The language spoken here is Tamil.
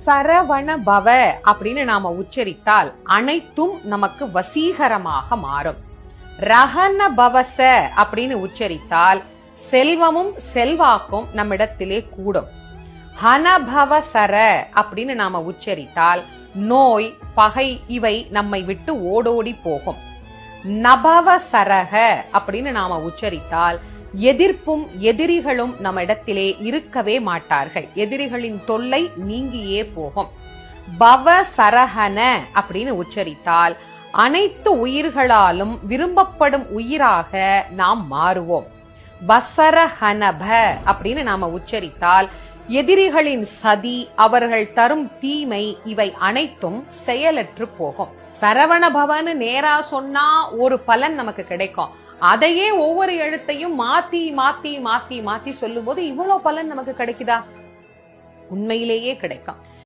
சரவண பவ அப்படின்னு நாம உச்சரித்தால் அனைத்தும் நமக்கு வசீகரமாக மாறும். ரஹன பவச அப்படின்னு உச்சரித்தால் செல்வமும் செல்வாக்கும் நம்மிடத்திலே கூடும். ஹனபவ சர அப்படின்னு நாம உச்சரித்தால் நோய் பகை இவை நம்மை விட்டு ஓடோடி போகும். நபவ சரக அப்படின்னு நாம உச்சரித்தால் எதிர்ப்பும் எதிரிகளும் நம்ம இடத்திலே இருக்கவே மாட்டார்கள். எதிரிகளின் தொல்லை நீங்கியே போகும். பவ சரஹன அப்படின்னு உச்சரித்தால் அனைத்து உயிர்களாலும் விரும்பப்படும் உயிராக நாம் மாறுவோம். வசரஹனப அப்படின்னு நாம உச்சரித்தால் எதிரிகளின் சதி, அவர்கள் தரும் தீமை இவை அனைத்தும் செயலற்று போகும். சரவண பவன்னு நேரா சொன்னா ஒரு பலன் நமக்கு கிடைக்கும். அதையே ஒவ்வொரு எழுத்தையும் மாத்தி மாத்தி மாத்தி மாத்தி சொல்லும் போது இவ்வளவு பலன் நமக்கு கிடைக்குதா? உண்மையிலேயே கிடைக்கும்.